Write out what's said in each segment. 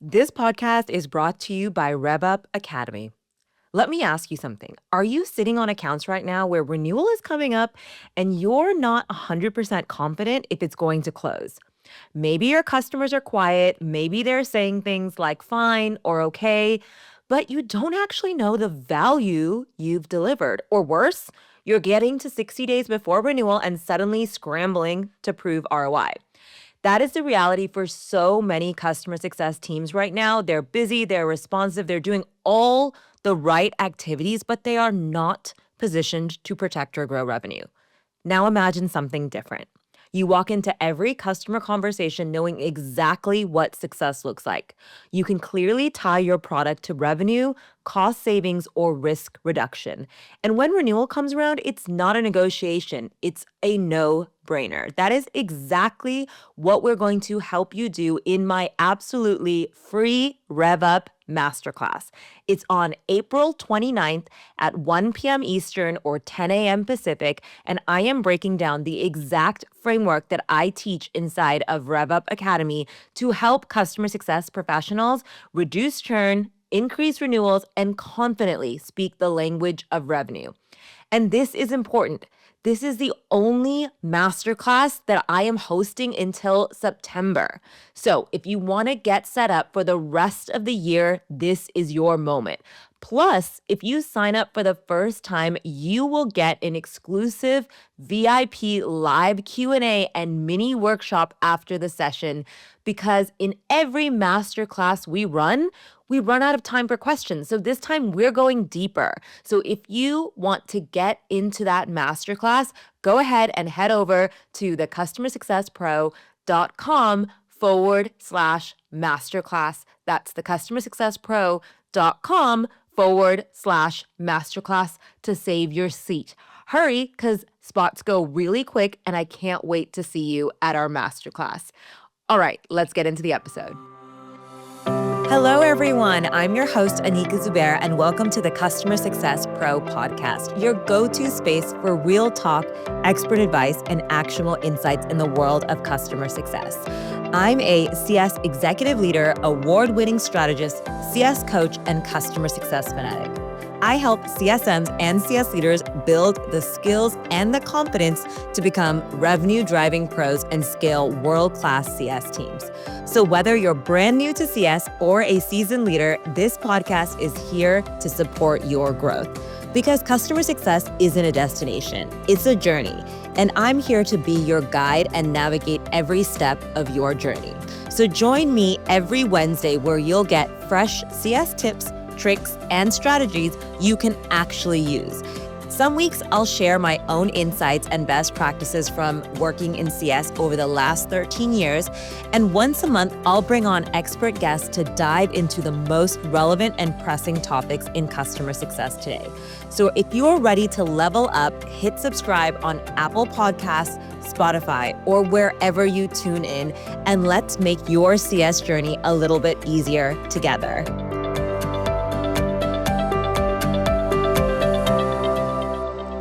This podcast is brought to you by RevUp Academy. Let me ask you something. Are you sitting on accounts right now where renewal is coming up and you're not 100% confident if it's going to close? Maybe your customers are quiet, maybe they're saying things like fine or okay, but you don't actually know the value you've delivered. Or worse, you're getting to 60 days before renewal and suddenly scrambling to prove ROI. That is the reality for so many customer success teams right now. They're busy, they're responsive, they're doing all the right activities, but they are not positioned to protect or grow revenue. Now imagine something different. You walk into every customer conversation knowing exactly what success looks like. You can clearly tie your product to revenue, cost savings, or risk reduction. And when renewal comes around, it's not a negotiation, it's a no-brainer. That is exactly what we're going to help you do in my absolutely free RevUp Masterclass. It's on April 29th at 1 p.m. Eastern or 10 a.m. Pacific, and I am breaking down the exact framework that I teach inside of RevUp Academy to help customer success professionals reduce churn, increase renewals, and confidently speak the language of revenue. And this is important. This is the only masterclass that I am hosting until September. So if you want to get set up for the rest of the year, this is your moment. Plus, if you sign up for the first time, you will get an exclusive VIP live Q&A and mini workshop after the session, because in every masterclass we run out of time for questions. So this time we're going deeper. So if you want to get into that masterclass, go ahead and head over to the customersuccesspro.com/masterclass. That's the customersuccesspro.com/masterclass to save your seat. Hurry, because spots go really quick and I can't wait to see you at our masterclass. All right, let's get into the episode. Hello, everyone. I'm your host, Anika Zubair, and welcome to the Customer Success Pro podcast, your go-to space for real talk, expert advice, and actionable insights in the world of customer success. I'm a CS executive leader, award-winning strategist, CS coach, and customer success fanatic. I help CSMs and CS leaders build the skills and the confidence to become revenue-driving pros and scale world-class CS teams. So whether you're brand new to CS or a seasoned leader, this podcast is here to support your growth. Because customer success isn't a destination, it's a journey. And I'm here to be your guide and navigate every step of your journey. So join me every Wednesday where you'll get fresh CS tips, tricks, and strategies you can actually use. Some weeks I'll share my own insights and best practices from working in CS over the last 13 years. And once a month, I'll bring on expert guests to dive into the most relevant and pressing topics in customer success today. So if you're ready to level up, hit subscribe on Apple Podcasts, Spotify, or wherever you tune in, and let's make your CS journey a little bit easier together.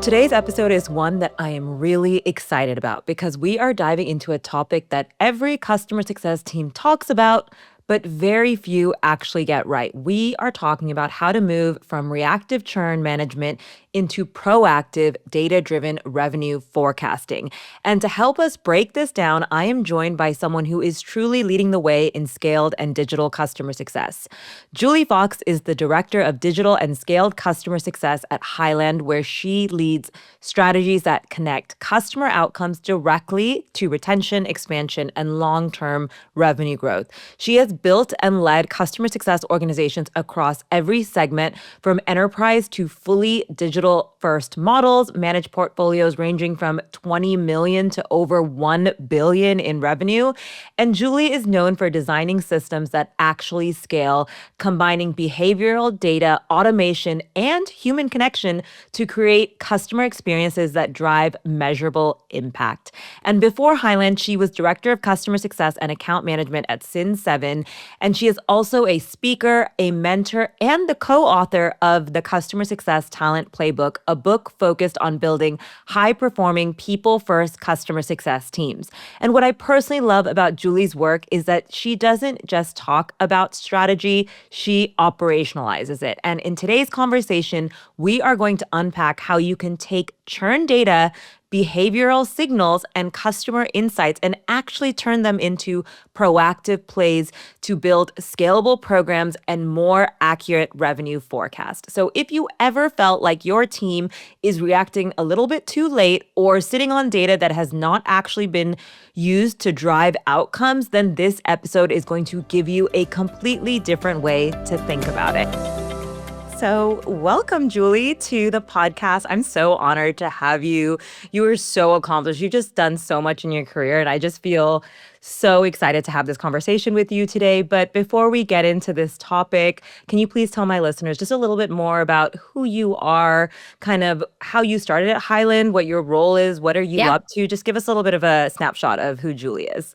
Today's episode is one that I am really excited about because we are diving into a topic that every customer success team talks about, but very few actually get right. We are talking about how to move from reactive churn management into proactive, data-driven revenue forecasting. And to help us break this down, I am joined by someone who is truly leading the way in scaled and digital customer success. Julie Fox is the Director of Digital and Scaled Customer Success at Highland, where she leads strategies that connect customer outcomes directly to retention, expansion, and long-term revenue growth. She has built and led customer success organizations across every segment, from enterprise to fully digital first models, managed portfolios ranging from 20 million to over 1 billion in revenue. And Julie is known for designing systems that actually scale, combining behavioral data, automation, and human connection to create customer experiences that drive measurable impact. And before Highland, she was Director of Customer Success and Account Management at Sin7, And she is also a speaker, a mentor, and the co author of the Customer Success Talent Playbook, a book focused on building high performing, people first customer success teams. And what I personally love about Julie's work is that she doesn't just talk about strategy, she operationalizes it. And in today's conversation, we are going to unpack how you can take churn data, behavioral signals, and customer insights and actually turn them into proactive plays to build scalable programs and more accurate revenue forecast. So if you ever felt like your team is reacting a little bit too late or sitting on data that has not actually been used to drive outcomes, then this episode is going to give you a completely different way to think about it. So, welcome, Julie, to the podcast. I'm so honored to have you. You are so accomplished. You've just done so much in your career, and I just feel so excited to have this conversation with you today. But before we get into this topic, can you please tell my listeners just a little bit more about who you are, kind of how you started at Highland, what your role is, what are you Yeah. up to? Just give us a little bit of a snapshot of who Julie is.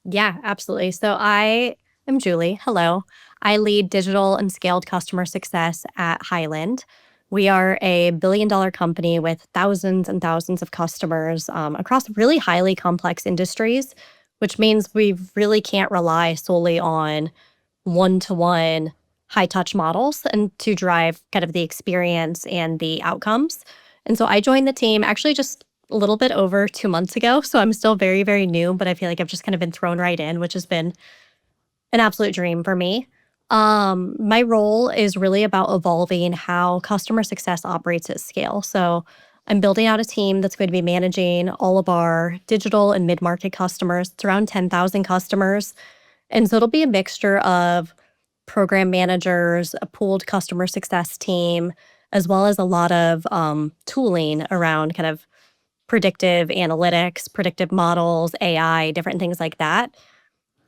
Yeah, absolutely. So I am Julie. Hello. I lead digital and scaled customer success at Highland. We are a billion-dollar company with thousands and thousands of customers across really highly complex industries, which means we really can't rely solely on one-to-one high touch models and to drive kind of the experience and the outcomes. And so I joined the team actually just a little bit over 2 months ago. So I'm still very, very new, but I feel like I've just kind of been thrown right in, which has been an absolute dream for me. My role is really about evolving how customer success operates at scale. So I'm building out a team that's going to be managing all of our digital and mid-market customers. It's around 10,000 customers. And so it'll be a mixture of program managers, a pooled customer success team, as well as a lot of tooling around kind of predictive analytics, predictive models, AI, different things like that.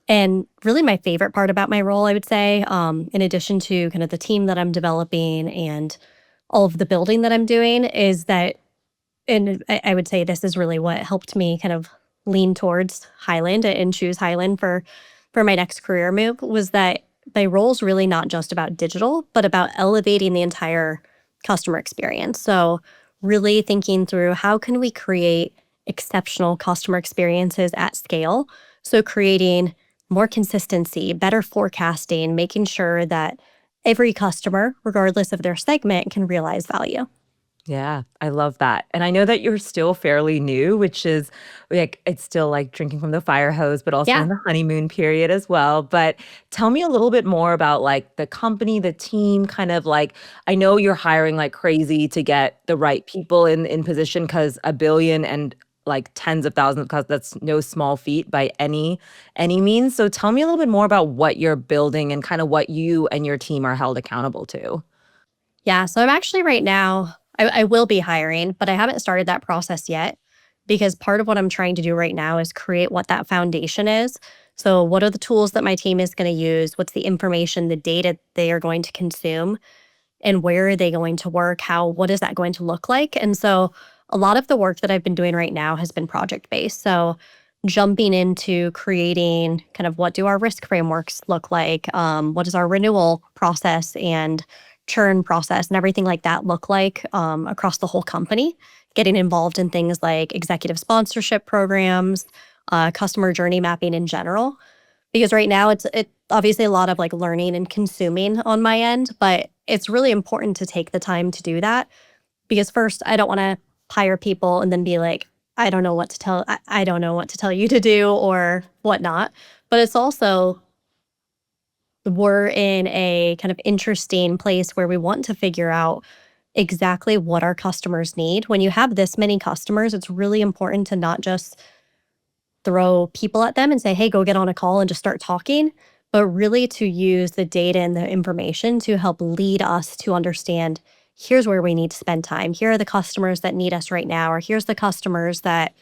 And really, my favorite part about my role, I would say, in addition to kind of the team that I'm developing and all of the building that I'm doing, is that, and I would say this is really what helped me kind of lean towards Highland and choose Highland for my next career move, was that my role is really not just about digital, but about elevating the entire customer experience. So really thinking through how can we create exceptional customer experiences at scale. So creating more consistency, better forecasting, making sure that every customer, regardless of their segment, can realize value. Yeah, I love that. And I know that you're still fairly new, which is like it's still like drinking from the fire hose, but also Yeah. in the honeymoon period as well. But tell me a little bit more about like the company, the team, kind of like I know you're hiring like crazy to get the right people in position because a billion and like tens of thousands of that's no small feat by any means. So tell me a little bit more about what you're building and kind of what you and your team are held accountable to. Yeah. So I'm actually right now, I will be hiring, but I haven't started that process yet because part of what I'm trying to do right now is create what that foundation is. So, what are the tools that my team is going to use? What's the information, the data they are going to consume? And where are they going to work? What is that going to look like? And so a lot of the work that I've been doing right now has been project based. So jumping into creating kind of what do our risk frameworks look like? What does our renewal process and churn process and everything like that look like across the whole company? Getting involved in things like executive sponsorship programs, customer journey mapping in general. Because right now it obviously a lot of like learning and consuming on my end, but it's really important to take the time to do that because first I don't want to hire people and then be like, I don't know what to tell you to do or whatnot. But it's also we're in a kind of interesting place where we want to figure out exactly what our customers need. When you have this many customers, it's really important to not just throw people at them and say, hey, go get on a call and just start talking, but really to use the data and the information to help lead us to understand here's where we need to spend time. Here are the customers that need us right now, or here's the customers that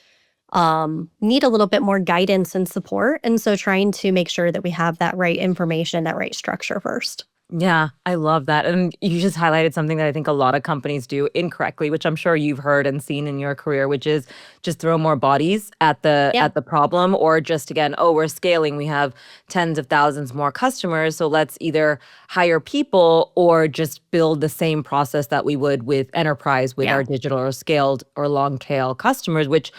need a little bit more guidance and support. And so trying to make sure that we have that right information, that right structure first. Yeah, I love that. And you just highlighted something that I think a lot of companies do incorrectly, which I'm sure you've heard and seen in your career, which is just throw more bodies Yeah. at the problem, or just again, oh, we're scaling, we have tens of thousands more customers, so let's either hire people or just build the same process that we would with enterprise with Yeah. our digital or scaled or long tail customers, which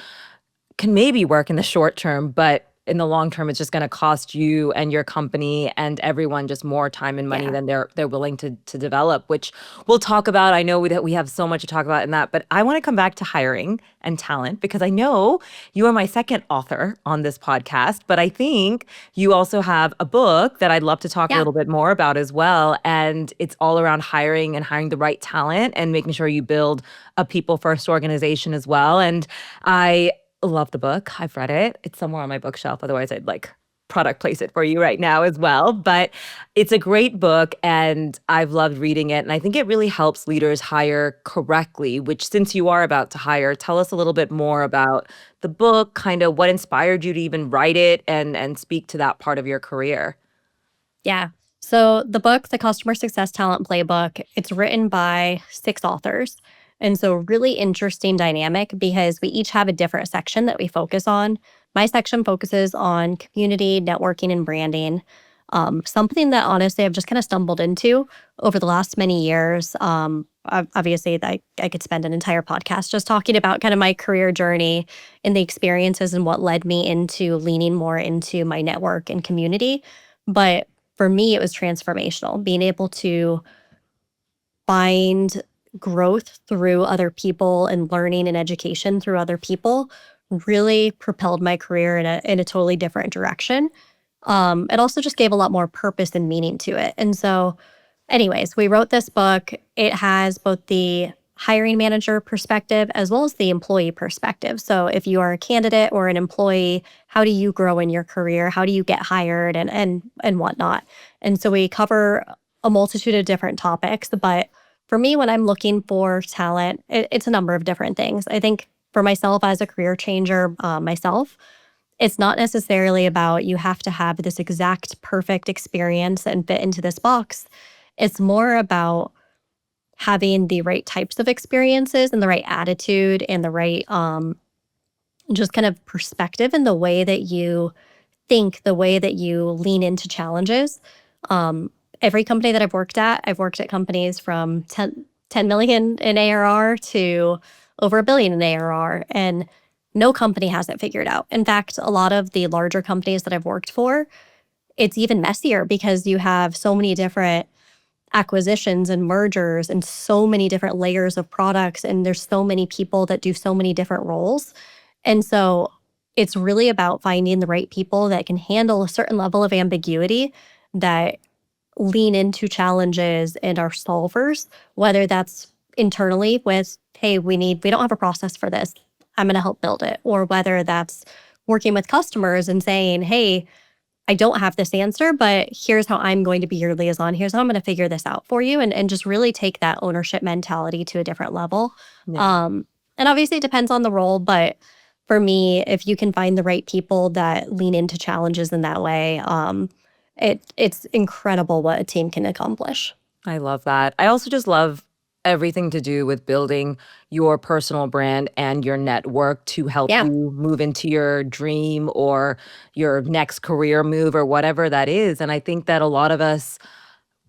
can maybe work in the short term, but in the long term, it's just going to cost you and your company and everyone just more time and money Yeah. than they're willing to develop. Which we'll talk about. I know that we have so much to talk about in that, but I want to come back to hiring and talent because I know you are my second author on this podcast, but I think you also have a book that I'd love to talk a Yeah. little bit more about as well, and it's all around hiring and hiring the right talent and making sure you build a people first organization as well. And I love the book. I've read it. It's somewhere on my bookshelf. Otherwise, I'd like product place it for you right now as well. But it's a great book and I've loved reading it. And I think it really helps leaders hire correctly, which since you are about to hire, tell us a little bit more about the book, kind of what inspired you to even write it and speak to that part of your career. Yeah. So the book, The Customer Success Talent Playbook, it's written by 6 authors. And so really interesting dynamic because we each have a different section that we focus on. My section focuses on community, networking, and branding. Something that honestly I've just kind of stumbled into over the last many years. Obviously, I could spend an entire podcast just talking about kind of my career journey and the experiences and what led me into leaning more into my network and community. But for me, it was transformational. Being able to find growth through other people and learning and education through other people really propelled my career in a totally different direction. It also just gave a lot more purpose and meaning to it. And so, anyways, we wrote this book. It has both the hiring manager perspective as well as the employee perspective. So, if you are a candidate or an employee, how do you grow in your career? How do you get hired and whatnot? And so we cover a multitude of different topics. But for me, when I'm looking for talent, it's a number of different things. I think for myself as a career changer, myself, it's not necessarily about you have to have this exact perfect experience and fit into this box. It's more about having the right types of experiences and the right attitude and the right just kind of perspective and the way that you think, the way that you lean into challenges. Um, every company that I've worked at companies from 10 million in ARR to over a billion in ARR, and no company has it figured out. In fact, a lot of the larger companies that I've worked for, it's even messier because you have so many different acquisitions and mergers and so many different layers of products, and there's so many people that do so many different roles. And so it's really about finding the right people that can handle a certain level of ambiguity, that lean into challenges and are solvers, whether that's internally with, hey, we don't have a process for this. I'm going to help build it. Or whether that's working with customers and saying, hey, I don't have this answer, but here's how I'm going to be your liaison. Here's how I'm going to figure this out for you, and just really take that ownership mentality to a different level. Yeah. Um, and obviously, it depends on the role, but for me, if you can find the right people that lean into challenges in that way, it's incredible what a team can accomplish. I love that. I also just love everything to do with building your personal brand and your network to help Yeah, you move into your dream or your next career move or whatever that is. And I think that a lot of us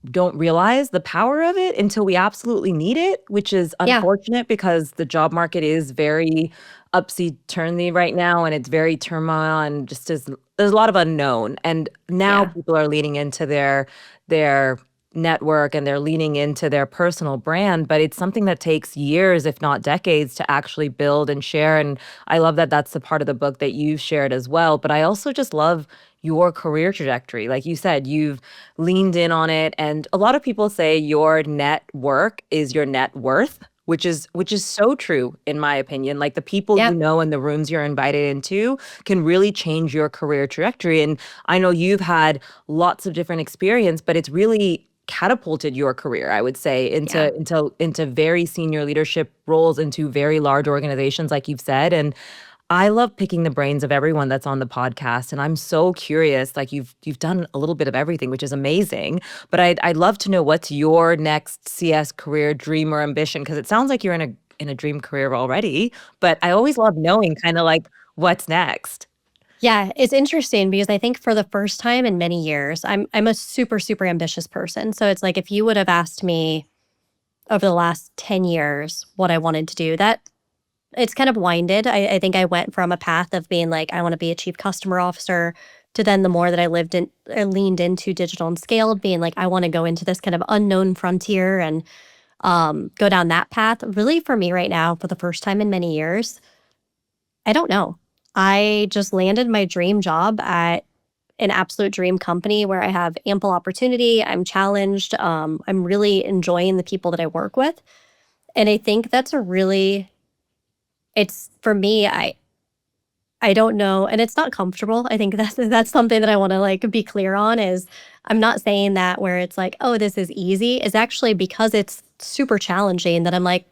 don't realize the power of it until we absolutely need it, which is yeah, unfortunate because the job market is very upsy turny right now and it's very turmoil and just there's a lot of unknown. And now yeah, people are leaning into their network and they're leaning into their personal brand, but it's something that takes years, if not decades, to actually build and share. And I love that that's the part of the book that you've shared as well. But I also just love your career trajectory. Like you said, you've leaned in on it. And a lot of people say your net work is your net worth, which is so true in my opinion. Like the people you yeah, know and the rooms you're invited into can really change your career trajectory. And I know you've had lots of different experience, but it's really catapulted your career, I would say, yeah, into very senior leadership roles into very large organizations, like you've said. And I love picking the brains of everyone that's on the podcast, and I'm so curious. Like you've done a little bit of everything, which is amazing. But I'd love to know what's your next CS career dream or ambition, because it sounds like you're in a dream career already. But I always love knowing kind of like what's next. Yeah, it's interesting because I think for the first time in many years, I'm a super, super ambitious person. So it's like if you would have asked me over the last 10 years what I wanted to do, that it's kind of winded. I think I went from a path of being like, I want to be a chief customer officer to then the more that I leaned into digital and scaled, being like, I want to go into this kind of unknown frontier and go down that path. Really, for me right now, for the first time in many years, I don't know. I just landed my dream job at an absolute dream company where I have ample opportunity. I'm challenged. I'm really enjoying the people that I work with. And I think that's a really, it's for me, I don't know, and it's not comfortable. I think that's something that I wanna, like, be clear on is I'm not saying that where it's like, "Oh, this is easy." It's actually because it's super challenging that I'm like,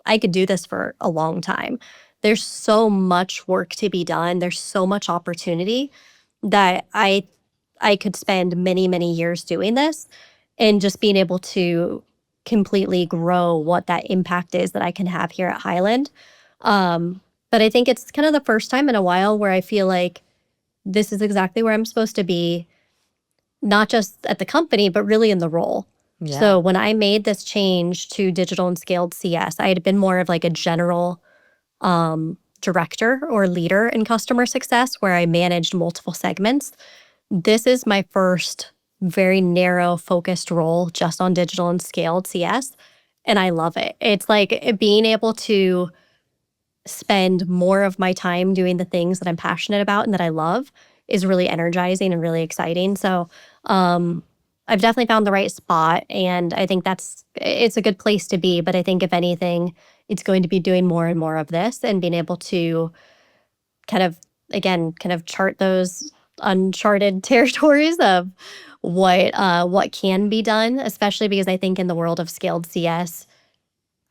"I could do this for a long time." There's so much work to be done. There's so much opportunity that I could spend many, many years doing this and just being able to completely grow what that impact is that I can have here at Highland. Um, but I think it's kind of the first time in a while where I feel like this is exactly where I'm supposed to be, not just at the company, but really in the role. Yeah. So when I made this change to digital and scaled CS, I had been more of like a general director or leader in customer success where I managed multiple segments. This is my first very narrow focused role just on digital and scaled CS. And I love it. It's like being able to spend more of my time doing the things that I'm passionate about and that I love is really energizing and really exciting. So, I've definitely found the right spot and I think it's a good place to be, but I think if anything, it's going to be doing more and more of this and being able to kind of again, kind of chart those uncharted territories of what can be done, especially because I think in the world of scaled CS,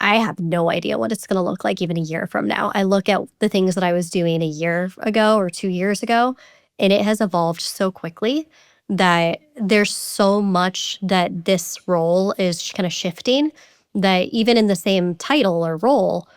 I have no idea what it's gonna look like even a year from now. I look at the things that I was doing a year ago or 2 years ago, and it has evolved so quickly that there's so much that this role is kinda shifting that even in the same title or role,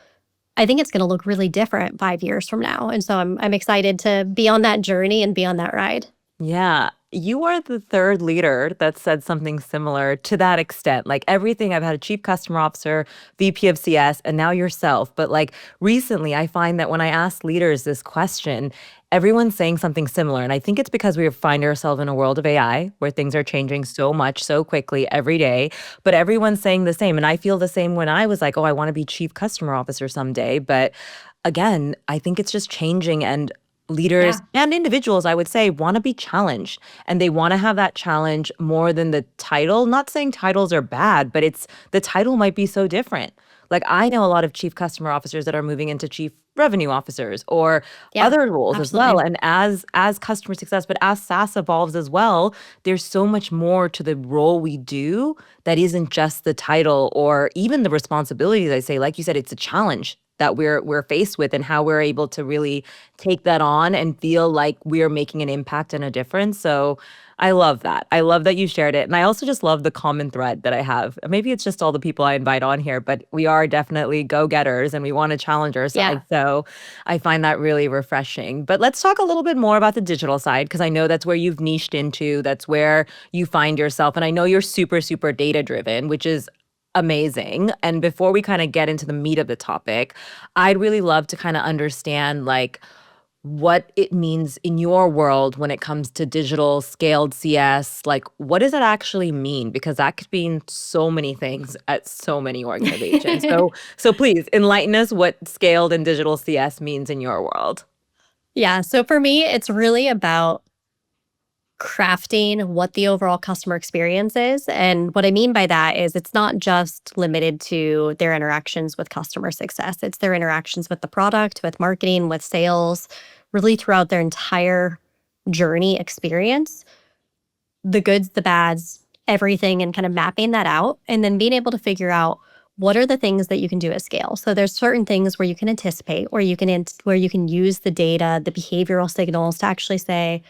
I think it's gonna look really different 5 years from now, and so I'm excited to be on that journey and be on that ride. Yeah. You are the third leader that said something similar to that extent. Like everything, I've had a chief customer officer, VP of CS, and now yourself. But like recently, I find that when I ask leaders this question, everyone's saying something similar. And I think it's because we find ourselves in a world of AI where things are changing so much, so quickly every day. But everyone's saying the same. And I feel the same when I was like, oh, I want to be chief customer officer someday. But again, I think it's just changing. And leaders Yeah. and individuals, I would say, want to be challenged and they want to have that challenge more than the title. Not saying titles are bad, but it's the title might be so different. Like I know a lot of chief customer officers that are moving into chief revenue officers or Yeah. other roles as well. Absolutely. And as customer success, but as SaaS evolves as well, there's so much more to the role we do that isn't just the title or even the responsibilities. I say, like you said, it's a challenge that we're faced with and how we're able to really take that on and feel like we're making an impact and a difference. So I love that. I love that you shared it. And I also just love the common thread that I have. Maybe it's just all the people I invite on here, but we are definitely go-getters and we want to challenge Yeah. ourselves. So I find that really refreshing. But let's talk a little bit more about the digital side because I know that's where you've niched into, that's where you find yourself. And I know you're super, super data driven, which is amazing. And before we kind of get into the meat of the topic, I'd really love to kind of understand like what it means in your world when it comes to digital scaled CS. Like, what does that actually mean? Because that could mean so many things at so many organizations. So please enlighten us what scaled and digital CS means in your world. Yeah, so for me, it's really about crafting what the overall customer experience is. And what I mean by that is it's not just limited to their interactions with customer success, it's their interactions with the product, with marketing, with sales, really throughout their entire journey experience, the goods, the bads, everything, and kind of mapping that out. And then being able to figure out what are the things that you can do at scale? So there's certain things where you can anticipate, or where you can use the data, the behavioral signals to actually say,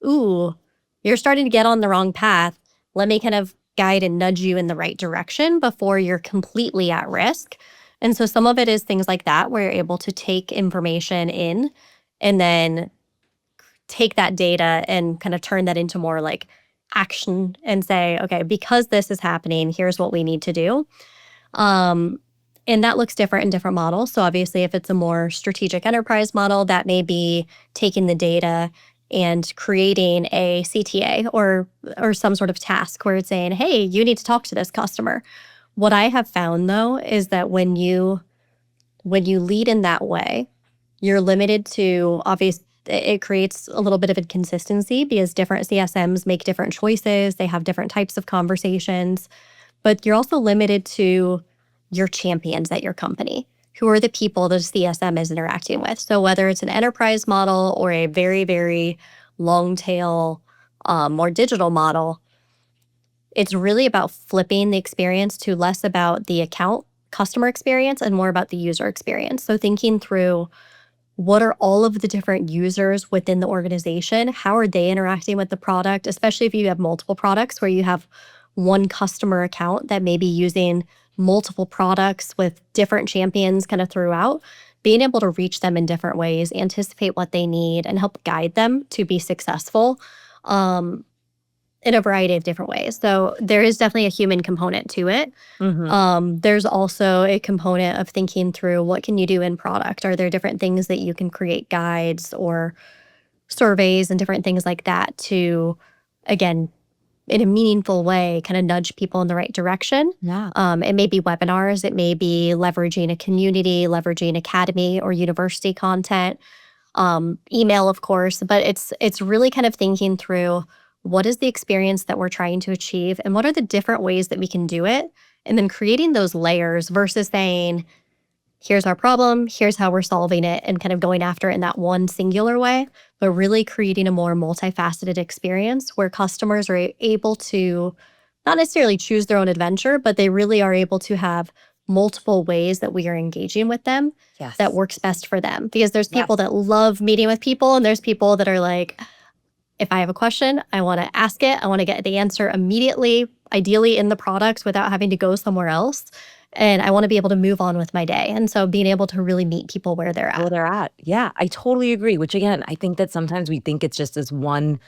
"Ooh, you're starting to get on the wrong path. Let me kind of guide and nudge you in the right direction before you're completely at risk." And so some of it is things like that, where you're able to take information in and then take that data and kind of turn that into more like action and say, okay, because this is happening, here's what we need to do. Um, and that looks different in different models. So obviously, if it's a more strategic enterprise model, that may be taking the data and creating a CTA or some sort of task where it's saying, "Hey, you need to talk to this customer." What I have found though is that when you lead in that way, you're limited to it creates a little bit of inconsistency because different CSMs make different choices, they have different types of conversations, but you're also limited to your champions at your company. Who are the people the CSM is interacting with? So whether it's an enterprise model or a very, very long tail, more digital model, it's really about flipping the experience to less about the account customer experience and more about the user experience. So thinking through, what are all of the different users within the organization? How are they interacting with the product? Especially if you have multiple products where you have one customer account that may be using multiple products with different champions kind of throughout. Being able to reach them in different ways, anticipate what they need, and help guide them to be successful um, in a variety of different ways. So there is definitely a human component to it. Mhm. There's also a component of thinking through, what can you do in product? Are there different things that you can create guides or surveys and different things like that to, again, in a meaningful way, kind of nudge people in the right direction? Yeah. It may be webinars, it may be leveraging a community, leveraging academy or university content, email, of course. But it's really kind of thinking through, what is the experience that we're trying to achieve and what are the different ways that we can do it, and then creating those layers versus saying, here's our problem, here's how we're solving it, and kind of going after it in that one singular way, but really creating a more multifaceted experience where customers are able to not necessarily choose their own adventure, but they really are able to have multiple ways that we are engaging with them that Yes. works best for them. Because there's people Yes. that love meeting with people, and there's people that are like, if I have a question, I want to ask it. I want to get the answer immediately, ideally in the product without having to go somewhere else. And I want to be able to move on with my day. And so being able to really meet people where they're Where at. they're at. Yeah, I totally agree, which again, I think that sometimes we think it's just this one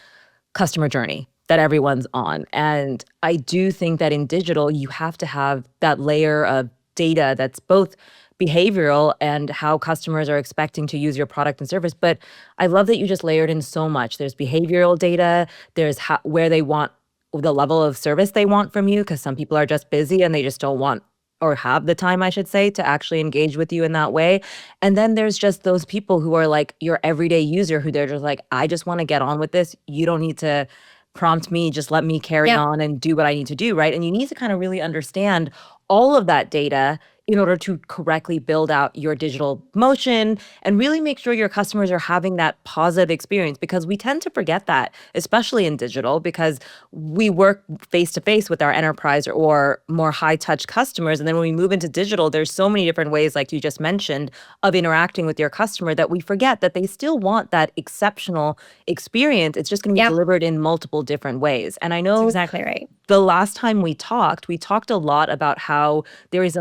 customer journey that everyone's on. And I do think that in digital, you have to have that layer of data that's both behavioral and how customers are expecting to use your product and service. But I love that you just layered in so much. There's behavioral data, there's where they want the level of service they want from you, because some people are just busy and they just don't want or have the time, I should say, to actually engage with you in that way. And then there's just those people who are like your everyday user who they're just like, I just want to get on with this. You don't need to prompt me, just let me carry Yep. on and do what I need to do, right? And you need to kind of really understand all of that data in order to correctly build out your digital motion and really make sure your customers are having that positive experience, because we tend to forget that, especially in digital, because we work face to face with our enterprise or more high touch customers. And then when we move into digital, there's so many different ways, like you just mentioned, of interacting with your customer that we forget that they still want that exceptional experience. It's just going to be Yep. delivered in multiple different ways. And I That's know exactly right. the last time we talked a lot about how there is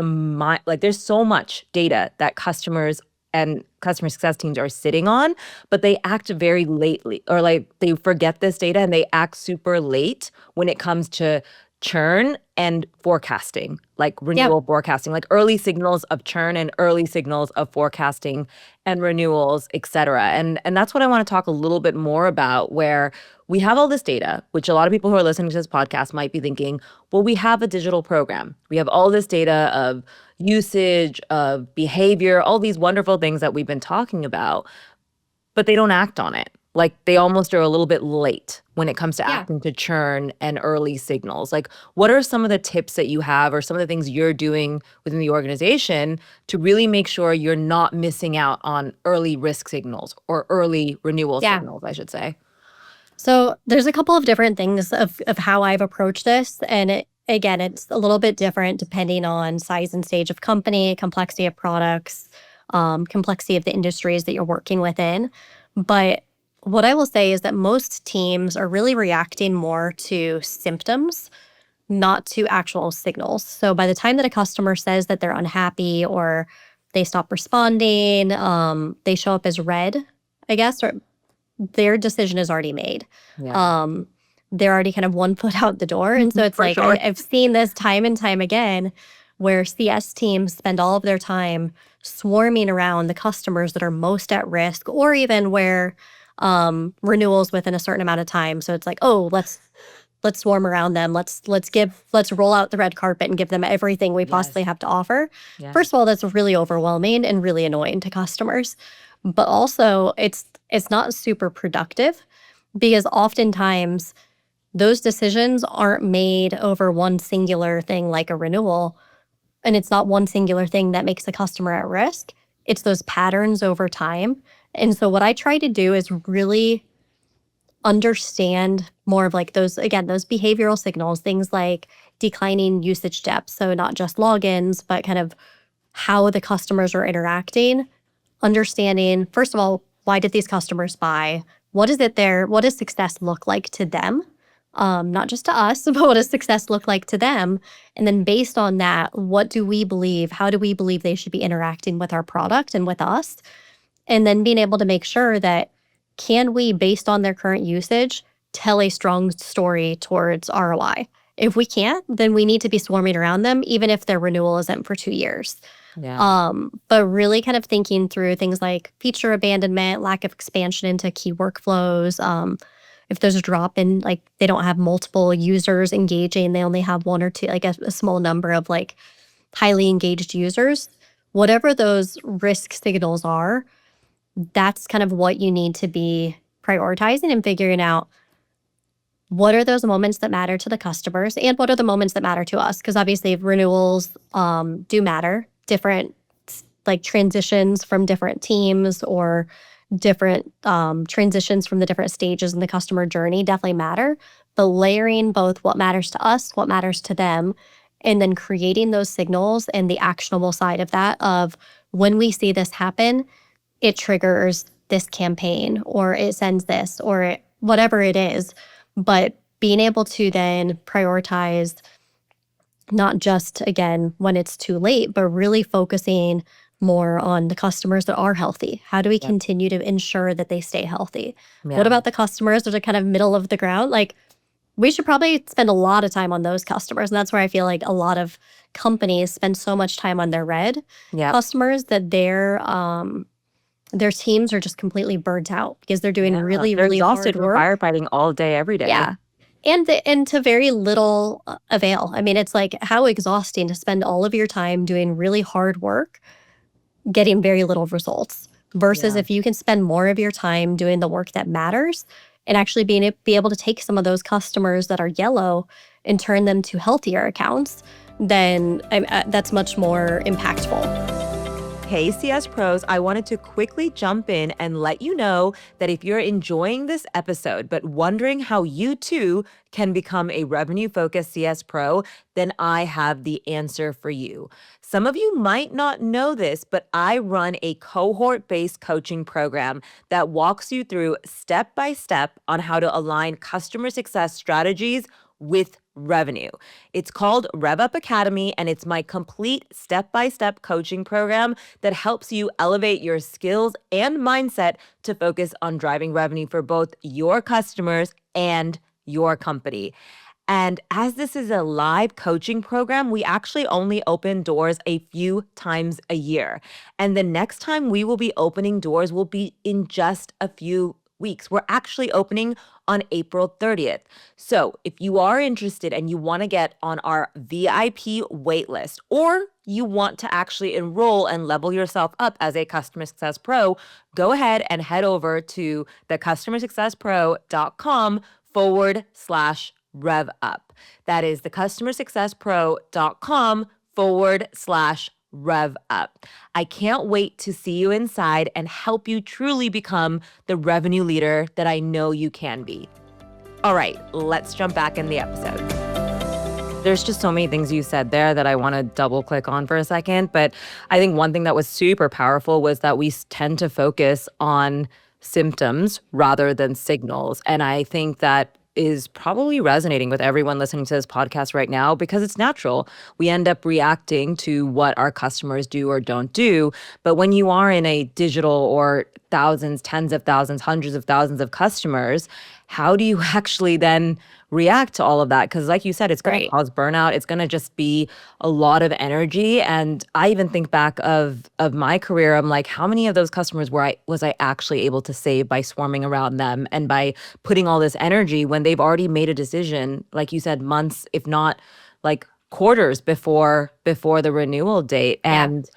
like there's so much data that customers and customer success teams are sitting on, but they act very lately, or like they forget this data and they act super late when it comes to churn and forecasting, like Yep. renewal forecasting, like early signals of churn and early signals of forecasting and renewals, et cetera. And that's what I want to talk a little bit more about, where we have all this data, which a lot of people who are listening to this podcast might be thinking, well, we have a digital program. We have all this data of usage, of behavior, all these wonderful things that we've been talking about, but they don't act on it. Like they almost are a little bit late when it comes to Yeah. acting to churn and early signals. Like, what are some of the tips that you have or some of the things you're doing within the organization to really make sure you're not missing out on early risk signals or early renewal Yeah. signals, I should say? So there's a couple of different things of how I've approached this. And again, it's a little bit different depending on size and stage of company, complexity of products, complexity of the industries that you're working within. But what I will say is that most teams are really reacting more to symptoms, not to actual signals. So by the time that a customer says that they're unhappy or they stop responding, they show up as red, I guess, or their decision is already made. Yeah. Um, they're already kind of one foot out the door. And so it's For like, sure. I've seen this time and time again where CS teams spend all of their time swarming around the customers that are most at risk, or even where renewals within a certain amount of time. So it's like, oh, let's swarm around them. Let's roll out the red carpet and give them everything we possibly Yes. have to offer. Yes. First of all, that's really overwhelming and really annoying to customers. But also it's not super productive because oftentimes those decisions aren't made over one singular thing like a renewal. And it's not one singular thing that makes a customer at risk. It's those patterns over time. And so what I try to do is really understand more of like those, again, those behavioral signals, things like declining usage depth. So not just logins, but kind of how the customers are interacting, understanding, first of all, why did these customers buy? What is it there? What does success look like to them? Not just to us, but what does success look like to them? And then based on that, what do we believe? How do we believe they should be interacting with our product and with us? And then being able to make sure that can we, based on their current usage, tell a strong story towards ROI? If we can't, then we need to be swarming around them, even if their renewal isn't for 2 years. Yeah. But really kind of thinking through things like feature abandonment, lack of expansion into key workflows. If there's a drop in, like they don't have multiple users engaging, they only have one or two, like a small number of like highly engaged users, whatever those risk signals are, that's kind of what you need to be prioritizing and figuring out what are those moments that matter to the customers and what are the moments that matter to us? Because obviously renewals do matter. Different like transitions from different teams or different transitions from the different stages in the customer journey definitely matter. But layering both what matters to us, what matters to them, and then creating those signals and the actionable side of that of when we see this happen, it triggers this campaign or it sends this or whatever it is. But being able to then prioritize not just, again, when it's too late, but really focusing more on the customers that are healthy. How do we Yep. continue to ensure that they stay healthy? Yeah. What about the customers that are kind of middle of the ground? Like, we should probably spend a lot of time on those customers. And that's where I feel like a lot of companies spend so much time on their red Yep. customers that their teams are just completely burnt out because they're doing Yeah. really, They're really exhausted hard from work. firefighting all day, every day. Yeah. And to very little avail. I mean, it's like how exhausting to spend all of your time doing really hard work, getting very little results, versus Yeah. if you can spend more of your time doing the work that matters and actually be able to take some of those customers that are yellow and turn them to healthier accounts, then that's much more impactful. Hey, CS Pros, I wanted to quickly jump in and let you know that if you're enjoying this episode but wondering how you too can become a revenue focused CS Pro, then I have the answer for you. Some of you might not know this, but I run a cohort based coaching program that walks you through step by step on how to align customer success strategies with revenue. It's called Rev Up Academy, and it's my complete step-by-step coaching program that helps you elevate your skills and mindset to focus on driving revenue for both your customers and your company. And as this is a live coaching program, we actually only open doors a few times a year. And the next time we will be opening doors will be in just a few weeks. We're actually opening on April 30th. So if you are interested and you want to get on our VIP waitlist, or you want to actually enroll and level yourself up as a customer success pro, go ahead and head over to thecustomersuccesspro.com/rev up. That is thecustomersuccesspro.com/rev up. I can't wait to see you inside and help you truly become the revenue leader that I know you can be. All right, let's jump back in the episode. There's just so many things you said there that I want to double click on for a second. But I think one thing that was super powerful was that we tend to focus on symptoms rather than signals. And I think that is probably resonating with everyone listening to this podcast right now because it's natural. We end up reacting to what our customers do or don't do. But when you are in a digital or thousands, tens of thousands, hundreds of thousands of customers, how do you actually then react to all of that? Because like you said, it's going to Right. cause burnout. It's going to just be a lot of energy. And I even think back of my career, I'm like, how many of those customers was I actually able to save by swarming around them and by putting all this energy when they've already made a decision, like you said, months, if not like quarters before the renewal date. Yeah. And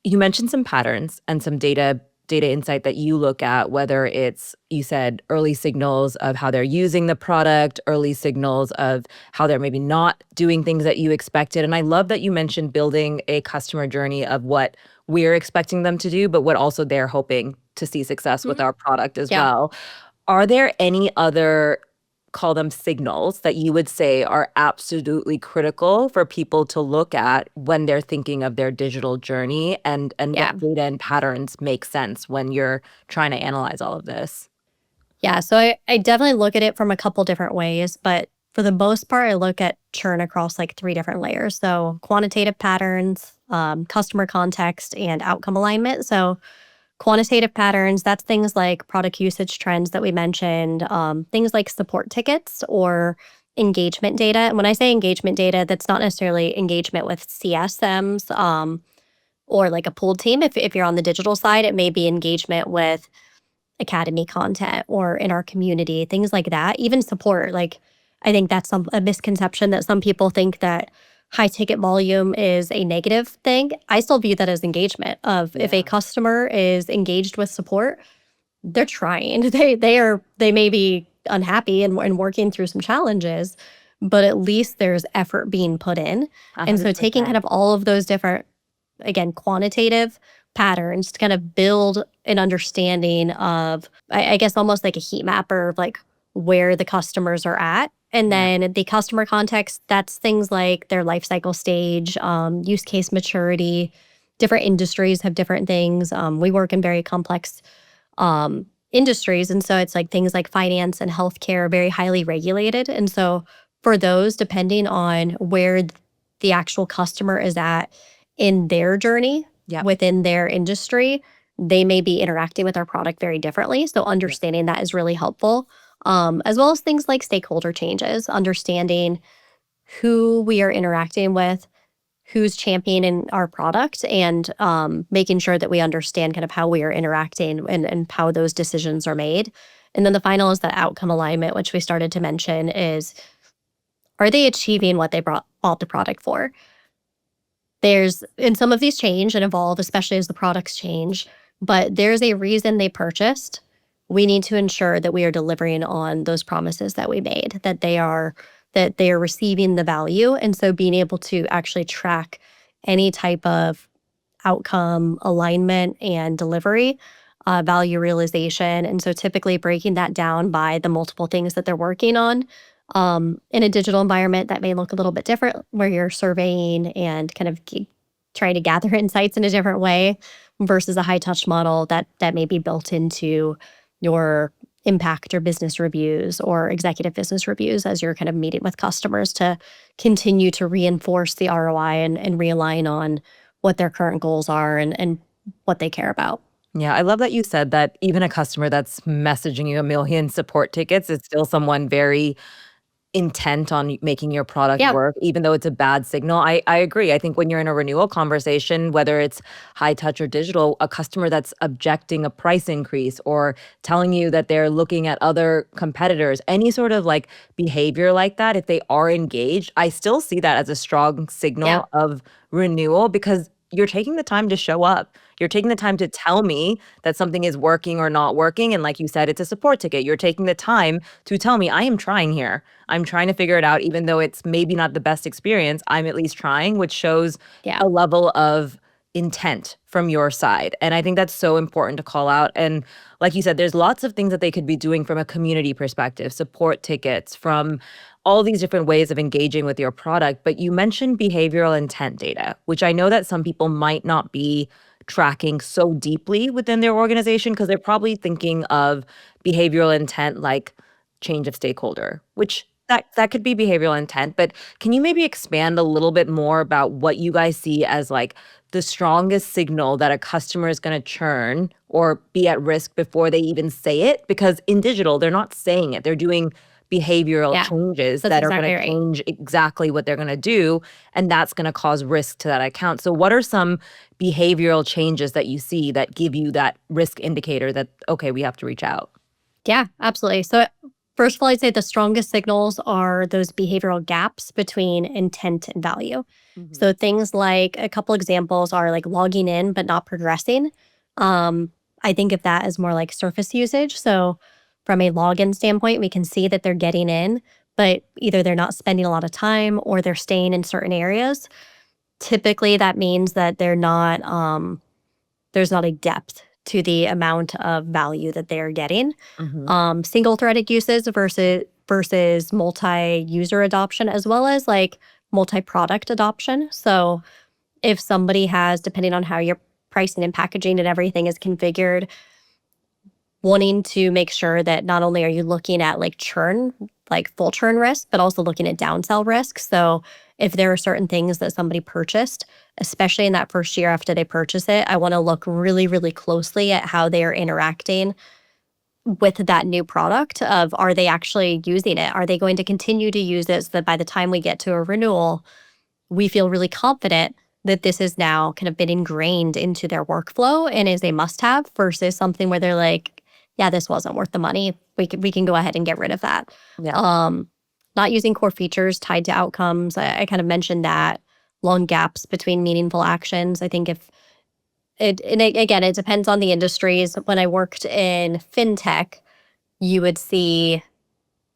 you mentioned some patterns and some data insight that you look at, whether it's, you said, early signals of how they're using the product, early signals of how they're maybe not doing things that you expected. And I love that you mentioned building a customer journey of what we're expecting them to do, but what also they're hoping to see success with Mhm. our product as Yeah. well. Are there any other, call them signals, that you would say are absolutely critical for people to look at when they're thinking of their digital journey, and Yeah. what data and patterns make sense when you're trying to analyze all of this? Yeah. So I definitely look at it from a couple different ways, but for the most part, I look at churn across like three different layers. So quantitative patterns, customer context, and outcome alignment. So quantitative patterns, that's things like product usage trends that we mentioned, things like support tickets or engagement data. And when I say engagement data, that's not necessarily engagement with CSMs or like a pooled team. If you're on the digital side, it may be engagement with academy content or in our community, things like that. Even support, like I think that's a misconception that some people think that high ticket volume is a negative thing. I still view that as engagement of if a Yeah, customer is engaged with support, they're trying. They may be unhappy and working through some challenges, but at least there's effort being put in. And so taking kind 100%. of all of those different, again, quantitative patterns to kind of build an understanding of, I guess, almost like a heat mapper of like where the customers are at. And Yeah, then the customer context, that's things like their life cycle stage, use case maturity. Different industries have different things. We work in very complex industries. And so it's like things like finance and healthcare are very highly regulated. And so for those, depending on where the actual customer is at in their journey yeah, within their industry, they may be interacting with our product very differently. So yeah, understanding that is really helpful. As well as things like stakeholder changes, understanding who we are interacting with, who's championing our product, and making sure that we understand kind of how we are interacting and how those decisions are made. And then the final is the outcome alignment, which we started to mention is, are they achieving what they bought the product for? And some of these change and evolve, especially as the products change, but there's a reason they purchased. We need to ensure that we are delivering on those promises that we made, that they are receiving the value. And so being able to actually track any type of outcome alignment and delivery, value realization. And so typically breaking that down by the multiple things that they're working on. In a digital environment, that may look a little bit different, where you're surveying and kind of trying to gather insights in a different way versus a high touch model that may be built into your impact or business reviews or executive business reviews as you're kind of meeting with customers to continue to reinforce the ROI and realign on what their current goals are and what they care about. yeah. I love that you said that even a customer that's messaging you a million support tickets is still someone very intent on making your product Yeah. work, even though it's a bad signal. I agree. I think when you're in a renewal conversation, whether it's high touch or digital, a customer that's objecting a price increase or telling you that they're looking at other competitors, any sort of like behavior like that, if they are engaged, I still see that as a strong Yeah. signal of renewal because you're taking the time to show up. You're taking the time to tell me that something is working or not working. And like you said, it's a support ticket. You're taking the time to tell me I am trying here. I'm trying to figure it out, even though it's maybe not the best experience. I'm at least trying, which shows Yeah. a level of intent from your side. And I think that's so important to call out. And like you said, there's lots of things that they could be doing from a community perspective, support tickets, from all these different ways of engaging with your product. But you mentioned behavioral intent data, which I know that some people might not be tracking so deeply within their organization because they're probably thinking of behavioral intent like change of stakeholder, which that could be behavioral intent. But can you maybe expand a little bit more about what you guys see as like the strongest signal that a customer is going to churn or be at risk before they even say it? Because in digital, they're not saying it. They're doing behavioral Yeah, changes that's that are going exactly to right. change exactly what they're going to do. And that's going to cause risk to that account. So, what are some behavioral changes that you see that give you that risk indicator that, okay, we have to reach out? Yeah, absolutely. So, first of all, I'd say the strongest signals are those behavioral gaps between intent and value. Mhm. So, things like a couple examples are like logging in but not progressing. Um, I think of that as more like surface usage. So, from a login standpoint, we can see that they're getting in, but either they're not spending a lot of time or they're staying in certain areas. Typically, that means that there's not a depth to the amount of value that they're getting. Mhm. Single threaded uses versus multi-user adoption, as well as like multi-product adoption. So if somebody has, depending on how your pricing and packaging and everything is configured, wanting to make sure that not only are you looking at like churn, like full churn risk, but also looking at downsell risk. So if there are certain things that somebody purchased, especially in that first year after they purchase it, I want to look really, really closely at how they are interacting with that new product of, are they actually using it? Are they going to continue to use it so that by the time we get to a renewal, we feel really confident that this is now kind of been ingrained into their workflow and is a must have versus something where they're like, yeah, this wasn't worth the money. We can go ahead and get rid of that. Yeah. Um, Not using core features tied to outcomes. I kind of mentioned that long gaps between meaningful actions. I think if again, it depends on the industries. When I worked in fintech, you would see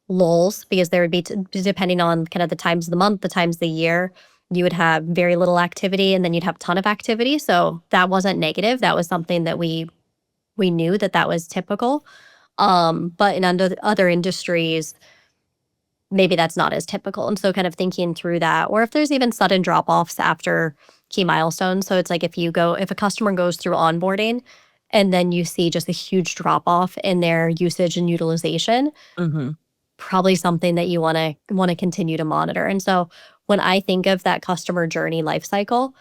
lulls because there would be, depending on kind of the times of the month, the times of the year, you would have very little activity and then you'd have a ton of activity. So that wasn't negative. That was something that we knew that that was typical. But in under other industries, maybe that's not as typical. And so kind of thinking through that, or if there's even sudden drop offs after key milestones. So it's like if a customer goes through onboarding and then you see just a huge drop off in their usage and utilization, Mhm. probably something that you want to continue to monitor. And so when I think of that customer journey life cycle,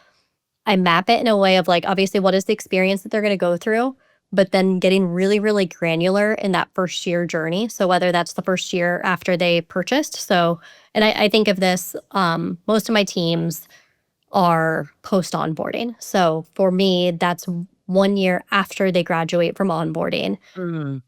I map it in a way of like, obviously, what is the experience that they're going to go through, but then getting really, really granular in that first year journey. So whether that's the first year after they purchased. So, and I think of this, most of my teams are post onboarding. So for me, that's 1 year after they graduate from onboarding. Mm.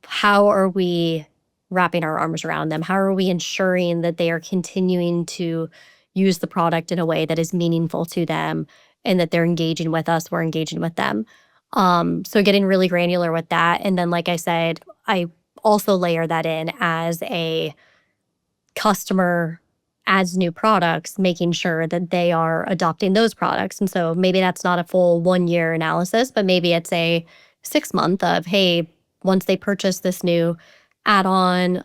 How are we wrapping our arms around them? How are we ensuring that they are continuing to use the product in a way that is meaningful to them and that they're engaging with us, we're engaging with them. So getting really granular with that. And then, like I said, I also layer that in as a customer adds new products, making sure that they are adopting those products. And so maybe that's not a full 1 year analysis, but maybe it's a 6 month of, hey, once they purchase this new add on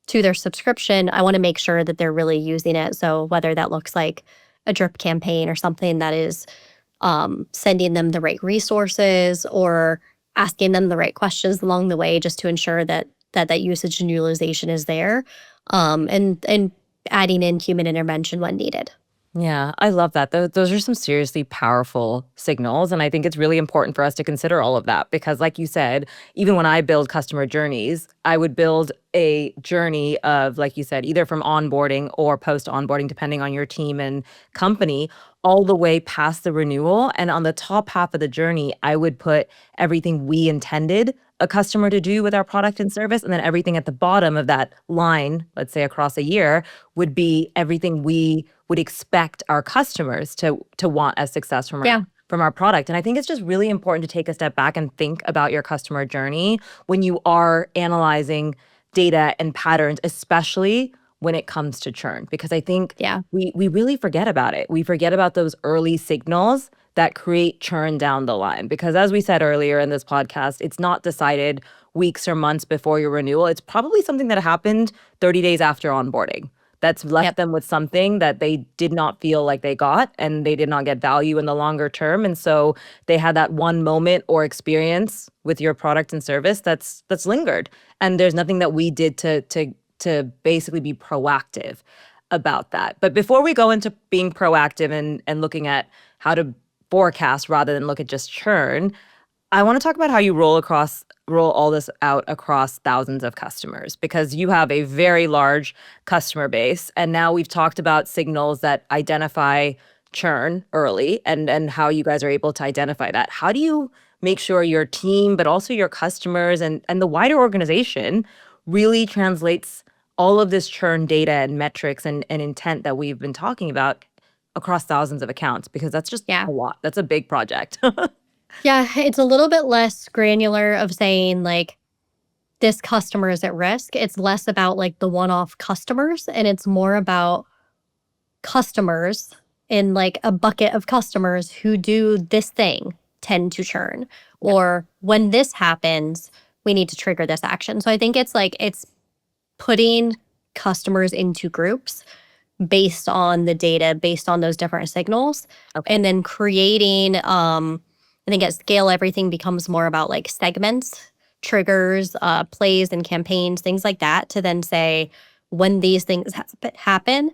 to their subscription, I want to make sure that they're really using it. So whether that looks like a drip campaign or something that is sending them the right resources or asking them the right questions along the way, just to ensure that usage and utilization is there, and adding in human intervention when needed. Yeah, I love that. Those are some seriously powerful signals. And I think it's really important for us to consider all of that because, like you said, even when I build customer journeys, I would build a journey of, like you said, either from onboarding or post onboarding, depending on your team and company, all the way past the renewal. And on the top half of the journey, I would put everything we intended a customer to do with our product and service. And then everything at the bottom of that line, let's say across a year, would be everything we would expect our customers to want as success Yeah. from our product. And I think it's just really important to take a step back and think about your customer journey when you are analyzing data and patterns, especially when it comes to churn, because I think Yeah. we really forget about it. We forget about those early signals that create churn down the line. Because as we said earlier in this podcast, it's not decided weeks or months before your renewal. It's probably something that happened 30 days after onboarding that's left Yep. them with something that they did not feel like they got, and they did not get value in the longer term. And so they had that one moment or experience with your product and service that's lingered. And there's nothing that we did to basically be proactive about that. But before we go into being proactive and looking at how to forecast rather than look at just churn, I want to talk about how you roll all this out across thousands of customers, because you have a very large customer base. And now we've talked about signals that identify churn early, and how you guys are able to identify that. How do you make sure your team, but also your customers and the wider organization really translates all of this churn data and metrics and intent that we've been talking about across thousands of accounts? Because that's just Yeah. a lot. That's a big project. Yeah, it's a little bit less granular of saying like this customer is at risk. It's less about like the one-off customers and it's more about customers in like a bucket of customers who do this thing tend to churn, Yeah, or when this happens, we need to trigger this action. So I think it's like it's putting customers into groups based on the data, based on those different signals, okay. and then creating I think at scale everything becomes more about like segments, triggers, plays and campaigns, things like that, to then say when these things happen,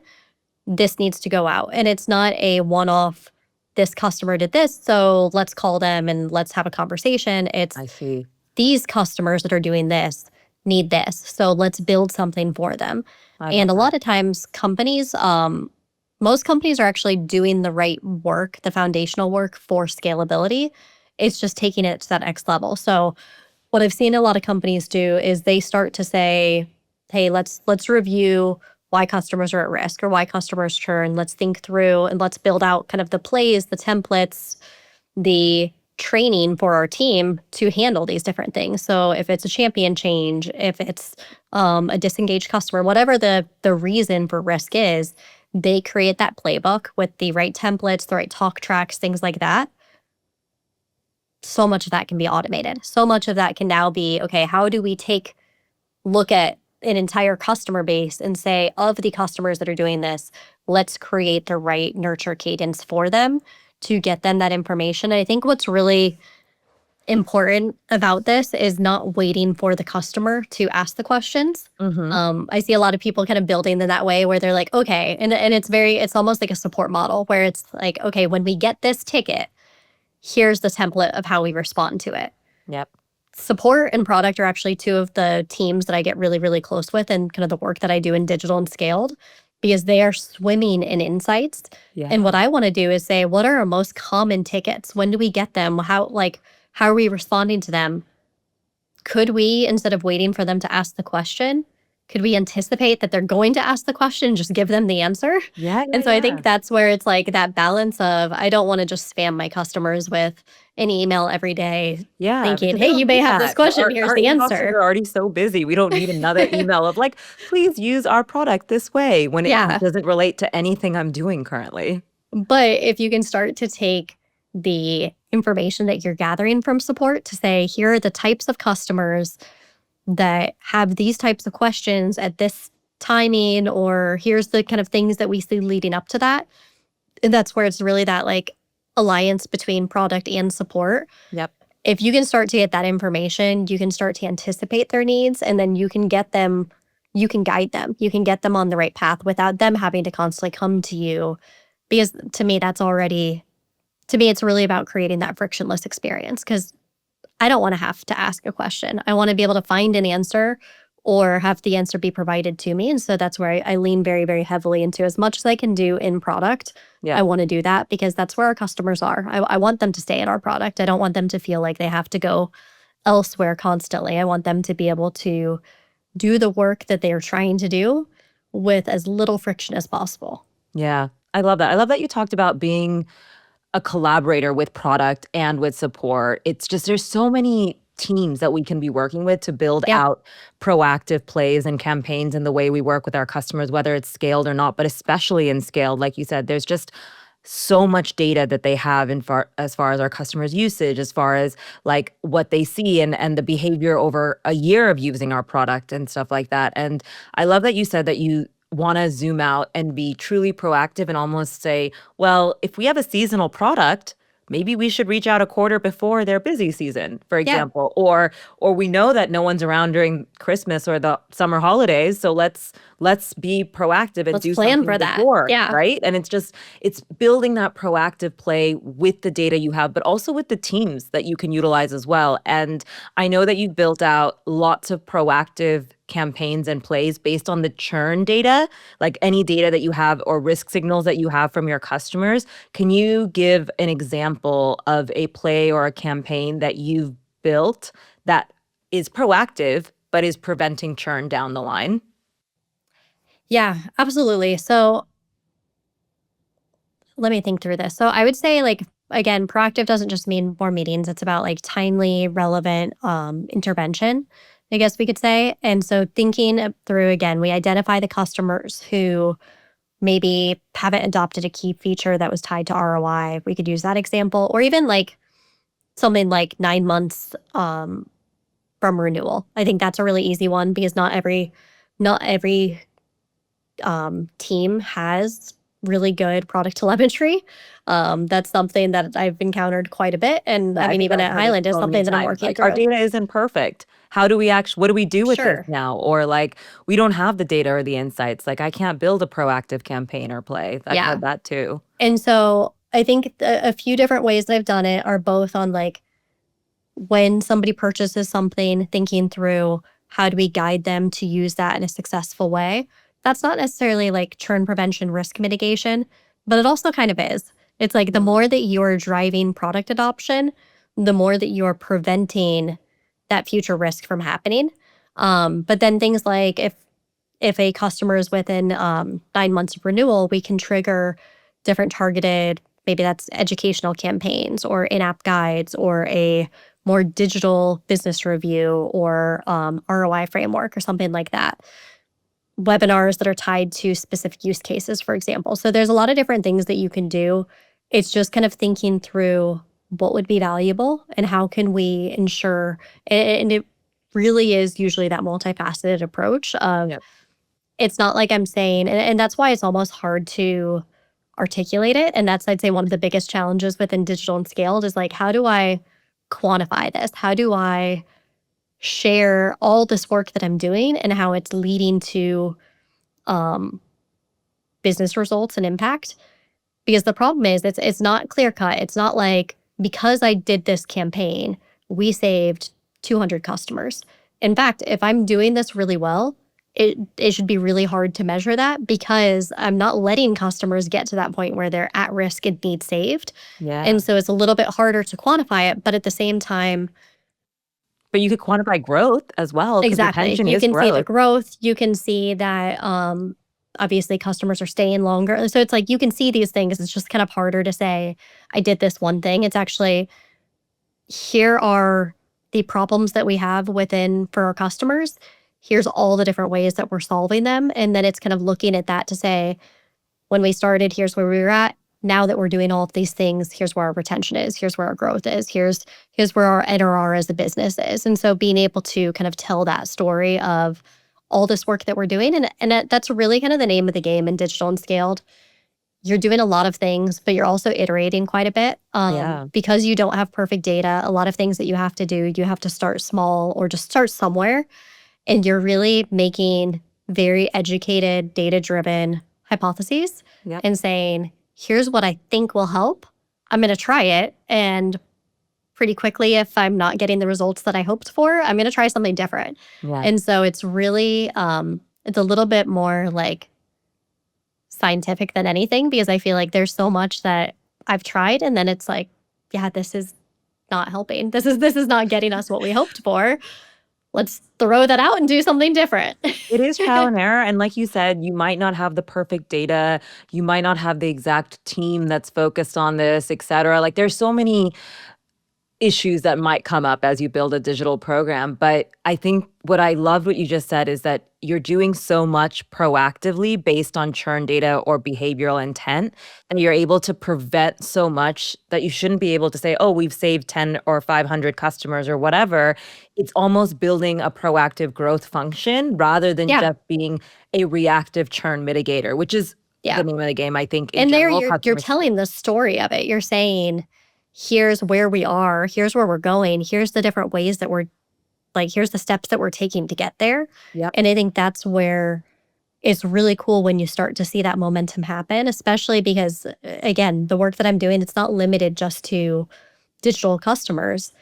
this needs to go out. And it's not a one-off, this customer did this, so let's call them and let's have a conversation. It's I see. these customers that are doing this need this, so let's build something for them. I love And a that. lot of times companies, most companies are actually doing the right work, the foundational work for scalability. It's just taking it to that next level. So what I've seen a lot of companies do is they start to say, hey, let's review why customers are at risk or why customers churn. Let's think through and let's build out kind of the plays, the templates, the training for our team to handle these different things. So if it's a champion change, if it's a disengaged customer, whatever the reason for risk is, they create that playbook with the right templates, the right talk tracks, things like that. So much of that can be automated. So much of that can now be, okay, how do we look at an entire customer base and say, of the customers that are doing this, let's create the right nurture cadence for them to get them that information. And I think what's really important about this is not waiting for the customer to ask the questions. Mm-hmm. I see a lot of people kind of building in that way where they're like, okay, and it's almost like a support model where it's like, okay, when we get this ticket, here's the template of how we respond to it. Yep. Support and product are actually two of the teams that I get really, really close with and kind of the work that I do in digital and scaled, because they are swimming in insights. Yeah. And what I want to do is say, what are our most common tickets? When do we get them? How are we responding to them? Could we, instead of waiting for them to ask the question, could we anticipate that they're going to ask the question, just give them the answer? Yeah, And yeah, so I yeah. think that's where it's like that balance of I don't want to just spam my customers with an email every day Yeah, thinking, because they hey, don't you may need have this that. question, here's Our the inboxes answer. are already so busy. We don't need another email of like, please use our product this way, when it Yeah. doesn't relate to anything I'm doing currently. But if you can start to take the information that you're gathering from support to say, here are the types of customers that have these types of questions at this timing, or here's the kind of things that we see leading up to that. And that's where it's really that like alliance between product and support. Yep. If you can start to get that information, you can start to anticipate their needs, and then you can get them, you can guide them, you can get them on the right path without them having to constantly come to you. Because to me, it's really about creating that frictionless experience, because I don't want to have to ask a question. I want to be able to find an answer or have the answer be provided to me. And so that's where I lean very, very heavily into as much as I can do in product. Yeah. I want to do that because that's where our customers are. I want them to stay in our product. I don't want them to feel like they have to go elsewhere constantly. I want them to be able to do the work that they are trying to do with as little friction as possible. Yeah. I love that. I love that you talked about being a collaborator with product and with support. It's just there's so many teams that we can be working with to build Yeah. out proactive plays and campaigns in the way we work with our customers, whether it's scaled or not, but especially in scaled. Like you said, there's just so much data that they have as far as our customers' usage, as far as like what they see and the behavior over a year of using our product and stuff like that. And I love that you said that you want to zoom out and be truly proactive and almost say, well, if we have a seasonal product, maybe we should reach out a quarter before their busy season, for Yeah. example. Or we know that no one's around during Christmas or the summer holidays, so let's be proactive and Let's do plan something for that. before, Yeah. right? And it's building that proactive play with the data you have, but also with the teams that you can utilize as well. And I know that you've built out lots of proactive campaigns and plays based on the churn data, like any data that you have or risk signals that you have from your customers. Can you give an example of a play or a campaign that you've built that is proactive but is preventing churn down the line? Yeah, absolutely. So let me think through this. So I would say, like, again, proactive doesn't just mean more meetings. It's about like timely, relevant intervention, I guess we could say. And so thinking through again, we identify the customers who maybe haven't adopted a key feature that was tied to ROI. We could use that example, or even like something like 9 months from renewal. I think that's a really easy one because not every team has really good product telemetry. That's something that I've encountered quite a bit. And Yeah, I I mean, think even I've at heard it Highland is so many something that I'm times. working Like, our through. data isn't perfect. How do we what do we do with this Sure. now? Or like, we don't have the data or the insights. Like, I can't build a proactive campaign or play. I've Yeah. heard that too. And so I think a few different ways that I've done it are both on like when somebody purchases something, thinking through how do we guide them to use that in a successful way. That's not necessarily like churn prevention risk mitigation, but it also kind of is. It's like the Mm. more that you're driving product adoption, the more that you're preventing that future risk from happening. But then things like if a customer is within 9 months of renewal, we can trigger different targeted, maybe that's educational campaigns or in app guides or a more digital business review or ROI framework or something like that. Webinars that are tied to specific use cases, for example. So there's a lot of different things that you can do. It's just kind of thinking through what would be valuable and how can we ensure, and it really is usually that multifaceted approach of Yep. it's not like I'm saying, and that's why it's almost hard to articulate it. And that's, I'd say, one of the biggest challenges within digital and scaled is like, how do I quantify this? How do I share all this work that I'm doing and how it's leading to um, business results and impact? Because the problem is it's not clear cut. It's not like because I did this campaign, we saved 200 customers. In fact, if I'm doing this really well, it should be really hard to measure that because I'm not letting customers get to that point where they're at risk and need saved. Yeah. And so it's a little bit harder to quantify it, but at the same time, But you could quantify growth as well because exactly. retention You is can see the growth. growth. You can see that obviously customers are staying longer. So it's like you can see these things. It's just kind of harder to say, I did this one thing. It's actually, here are the problems that we have within for our customers. Here's all the different ways that we're solving them. And then it's kind of looking at that to say, when we started, here's where we were at. Now that we're doing all of these things, here's where our retention is, here's where our growth is, here's where our NRR as a business is. And so being able to kind of tell that story of all this work that we're doing, and that's really kind of the name of the game in digital and scaled. You're doing a lot of things, but you're also iterating quite a bit. Yeah. Because you don't have perfect data, a lot of things that you have to do, you have to start small or just start somewhere. And you're really making very educated, data driven hypotheses Yep. and saying, here's what I think will help. I'm going to try it. And pretty quickly, if I'm not getting the results that I hoped for, I'm going to try something different. Yeah. And so it's really, it's a little bit more like scientific than anything because I feel like there's so much that I've tried and then it's like, yeah, this is not helping. This is not getting us what we hoped for. Let's throw that out and do something different. It is trial and error, and like you said, you might not have the perfect data, you might not have the exact team that's focused on this, etcetera. Like, there's so many issues that might come up as you build a digital program. But I think what I loved what you just said is that you're doing so much proactively based on churn data or behavioral intent, and you're able to prevent so much that you shouldn't be able to say, oh, we've saved 10 or 500 customers or whatever. It's almost building a proactive growth function rather than Yeah. just being a reactive churn mitigator, which is Yeah. the name of the game, I think, in And there general, you're customer telling the story of it. You're saying, here's where we are, here's where we're going, here's the different ways that we're like, here's the steps that we're taking to get there. Yep. And I think that's where it's really cool when you start to see that momentum happen, especially because, again, the work that I'm doing, it's not limited just to digital customers.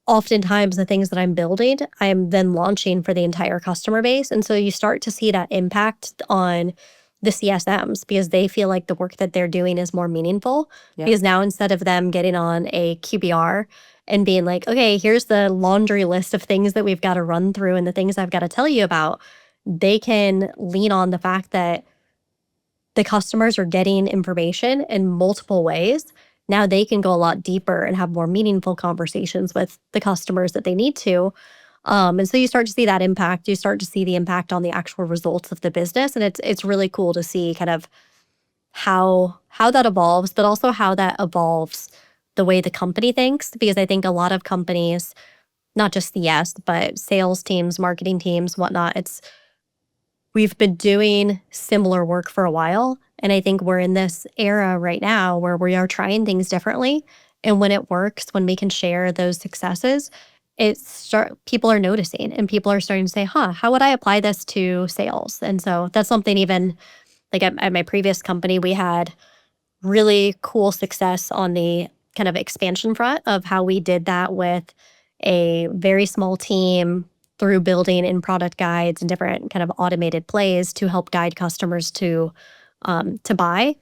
Oftentimes, the things that I'm building, I'm then launching for the entire customer base. And so you start to see that impact on the CSMs because they feel like the work that they're doing is more meaningful. Yep. Because now instead of them getting on a QBR and being like, okay, here's the laundry list of things that we've got to run through and the things I've got to tell you about, they can lean on the fact that the customers are getting information in multiple ways. Now they can go a lot deeper and have more meaningful conversations with the customers that they need to. And so you start to see that impact. You start to see the impact on the actual results of the business, and it's really cool to see kind of how that evolves, but also how that evolves the way the company thinks. Because I think a lot of companies, not just CS, but sales teams, marketing teams, whatnot, we've been doing similar work for a while. And I think we're in this era right now where we are trying things differently. And when it works, when we can share those successes, people are noticing and people are starting to say, huh, how would I apply this to sales? And so that's something even like at my previous company, we had really cool success on the kind of expansion front of how we did that with a very small team through building in product guides and different kind of automated plays to help guide customers to buy.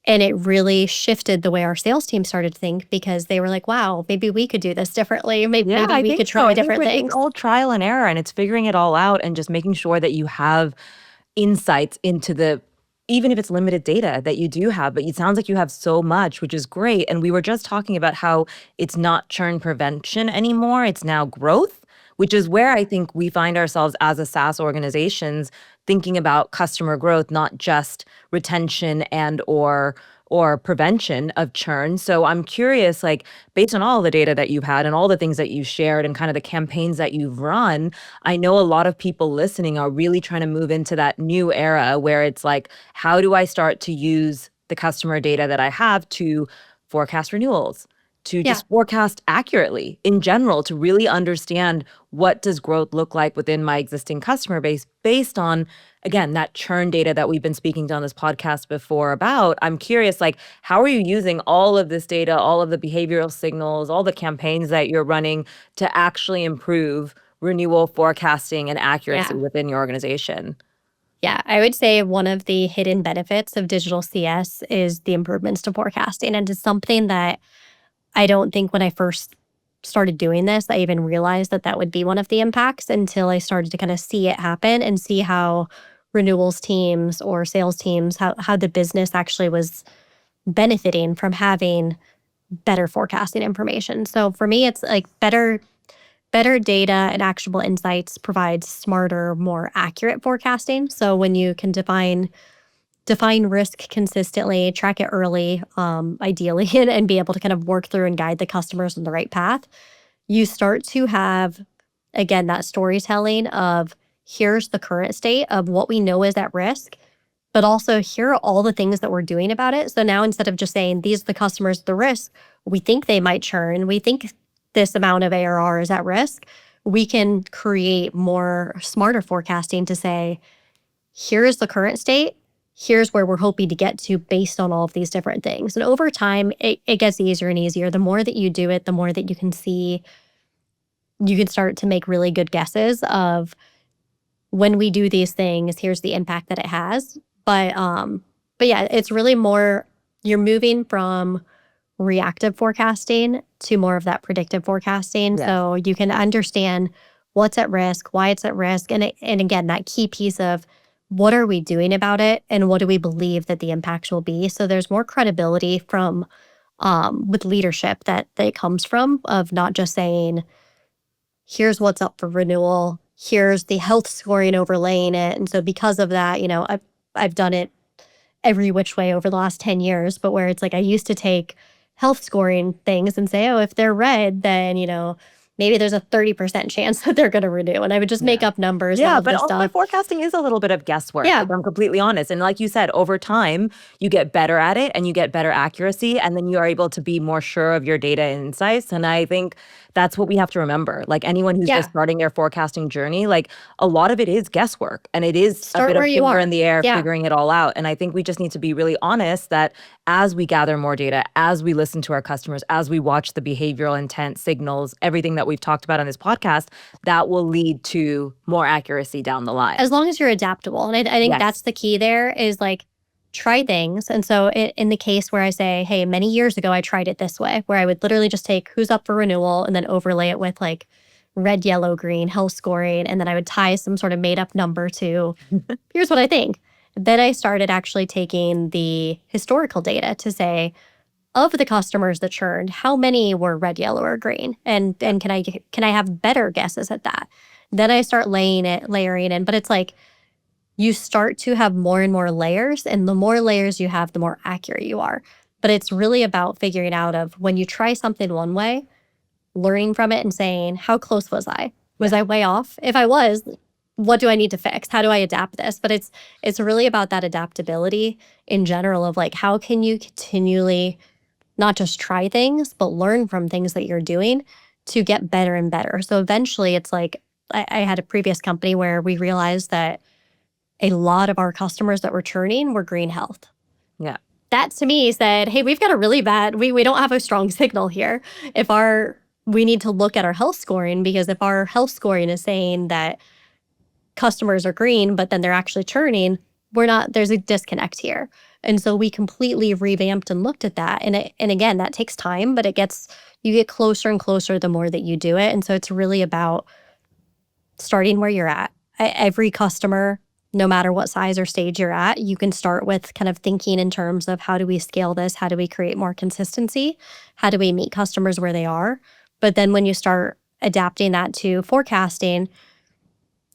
And it really shifted the way our sales team started to think because they were like, wow, maybe we could do this differently. Maybe, Yeah, maybe I we think could so. try I think different it's things. all trial and error, and it's figuring it all out and just making sure that you have insights into the even if it's limited data that you do have, but it sounds like you have so much, which is great. And we were just talking about how it's not churn prevention anymore, it's now growth, which is where I think we find ourselves as a SaaS organizations thinking about customer growth, not just retention and or prevention of churn. So I'm curious, like based on all the data that you've had and all the things that you shared and kind of the campaigns that you've run, I know a lot of people listening are really trying to move into that new era where it's like, how do I start to use the customer data that I have to forecast renewals, to Yeah. just forecast accurately in general, to really understand what does growth look like within my existing customer base based on, again, that churn data that we've been speaking to on this podcast before about. I'm curious, like, how are you using all of this data, all of the behavioral signals, all the campaigns that you're running to actually improve renewal forecasting and accuracy Yeah. within your organization? Yeah, I would say one of the hidden benefits of digital CS is the improvements to forecasting. And it's something that I don't think when I first started doing this, I even realized that that would be one of the impacts until I started to kind of see it happen and see how renewals teams or sales teams, how the business actually was benefiting from having better forecasting information. So for me, it's like better data and actionable insights provides smarter, more accurate forecasting. So when you can define risk consistently, track it early, ideally, and be able to kind of work through and guide the customers on the right path, you start to have, again, that storytelling of here's the current state of what we know is at risk, but also here are all the things that we're doing about it. So now instead of just saying these are the customers at the risk, we think they might churn, we think this amount of ARR is at risk, we can create more smarter forecasting to say, here's the current state, here's where we're hoping to get to based on all of these different things. And over time, it gets easier and easier. The more that you do it, the more that you can see, you can start to make really good guesses of when we do these things, here's the impact that it has. But yeah, it's really more you're moving from reactive forecasting to more of that predictive forecasting. Yes. So you can understand what's at risk, why it's at risk, and again that key piece of what are we doing about it and what do we believe that the impacts will be. So there's more credibility from with leadership that comes from, of not just saying, here's what's up for renewal, here's the health scoring overlaying it. And so because of that, I've done it every which way over the last 10 years, but where it's like I used to take health scoring things and say, oh, if they're red, then, maybe there's a 30% chance that they're going to renew. And I would just make Yeah. up numbers and all Yeah, of but this also stuff. forecasting is a little bit of guesswork, Yeah. if I'm completely honest. And like you said, over time, you get better at it and you get better accuracy, and then you are able to be more sure of your data and insights. And I think that's what we have to remember. Like anyone who's just Yeah. starting their forecasting journey, like a lot of it is guesswork and it is a Start bit where of you finger in are. the air, Yeah. figuring it all out. And I think we just need to be really honest that as we gather more data, as we listen to our customers, as we watch the behavioral intent signals, everything that we've talked about on this podcast, that will lead to more accuracy down the line. As long as you're adaptable. And I think that's Yes. the key there, is like, try things. And so in the case where I say, hey, many years ago, I tried it this way, where I would literally just take who's up for renewal and then overlay it with like red, yellow, green, health scoring. And then I would tie some sort of made up number to, here's what I think. Then I started actually taking the historical data to say, of the customers that churned, how many were red, yellow, or green? And can I have better guesses at that? Then I start layering in, but it's like you start to have more and more layers, and the more layers you have, the more accurate you are. But it's really about figuring out of when you try something one way, learning from it and saying, how close was I? Was Yeah. I way off? If I was, what do I need to fix? How do I adapt this? But it's really about that adaptability in general, of like, how can you continually not just try things, but learn from things that you're doing to get better and better. So eventually it's like I had a previous company where we realized that a lot of our customers that were churning were green health. Yeah. That to me said, hey, we've got a really bad, we don't have a strong signal here. We need to look at our health scoring, because if our health scoring is saying that customers are green, but then they're actually churning, there's a disconnect here. And so we completely revamped and looked at that. And again, that takes time, but you get closer and closer the more that you do it. And so it's really about starting where you're at. Every customer, no matter what size or stage you're at, you can start with kind of thinking in terms of, how do we scale this? How do we create more consistency? How do we meet customers where they are? But then when you start adapting that to forecasting,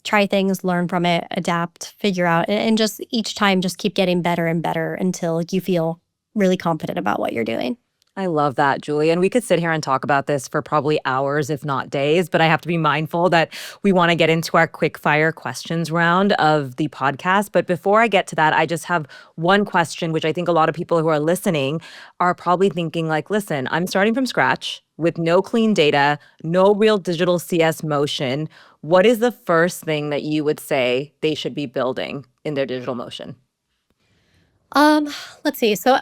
try things, learn from it, adapt, figure out, and just each time just keep getting better and better until you feel really confident about what you're doing. I love that, Julie. And we could sit here and talk about this for probably hours, if not days, but I have to be mindful that we want to get into our quick fire questions round of the podcast. But before I get to that, I just have one question, which I think a lot of people who are listening are probably thinking like, listen, I'm starting from scratch with no clean data, no real digital CS motion. What is the first thing that you would say they should be building in their digital motion? Let's see. So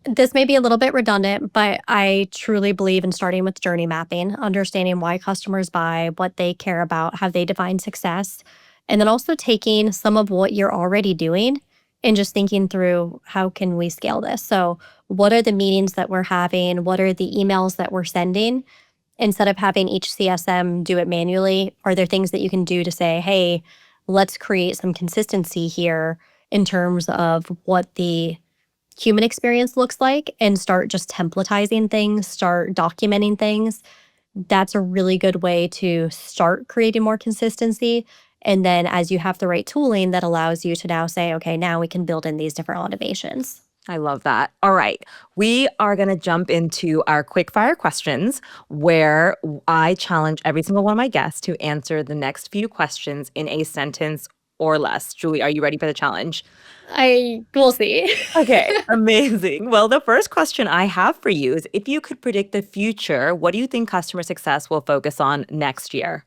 this may be a little bit redundant, but I truly believe in starting with journey mapping, understanding why customers buy, what they care about, how they define success, and then also taking some of what you're already doing and just thinking through, how can we scale this? So what are the meetings that we're having? What are the emails that we're sending? Instead of having each CSM do it manually, are there things that you can do to say, hey, let's create some consistency here in terms of what the human experience looks like, and start just templatizing things, start documenting things? That's a really good way to start creating more consistency. And then as you have the right tooling, that allows you to now say, okay, now we can build in these different automations. I love that. All right. We are going to jump into our quick fire questions where I challenge every single one of my guests to answer the next few questions in a sentence or less. Julie, are you ready for the challenge? I will see. Okay, amazing. Well, the first question I have for you is, if you could predict the future, what do you think customer success will focus on next year?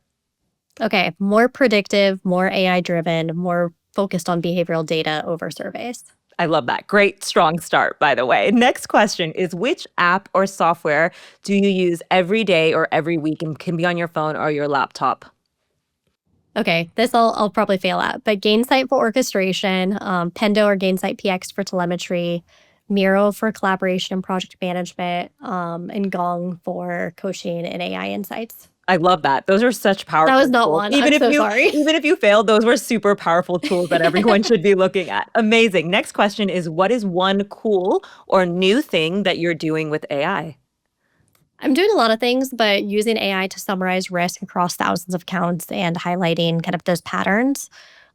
Okay, more predictive, more AI driven, more focused on behavioral data over surveys. I love that. Great, strong start, by the way. Next question is, which app or software do you use every day or every week, and can be on your phone or your laptop? Okay, this I'll probably fail at, but Gainsight for orchestration, Pendo or Gainsight PX for telemetry, Miro for collaboration and project management, and Gong for coaching and AI insights. I love that. Those are such That was powerful not tools. one. I'm so sorry. Even if you failed, those were super powerful tools that everyone should be looking at. Amazing. Next question is, what is one cool or new thing that you're doing with AI? I'm doing a lot of things, but using AI to summarize risk across thousands of accounts and highlighting kind of those patterns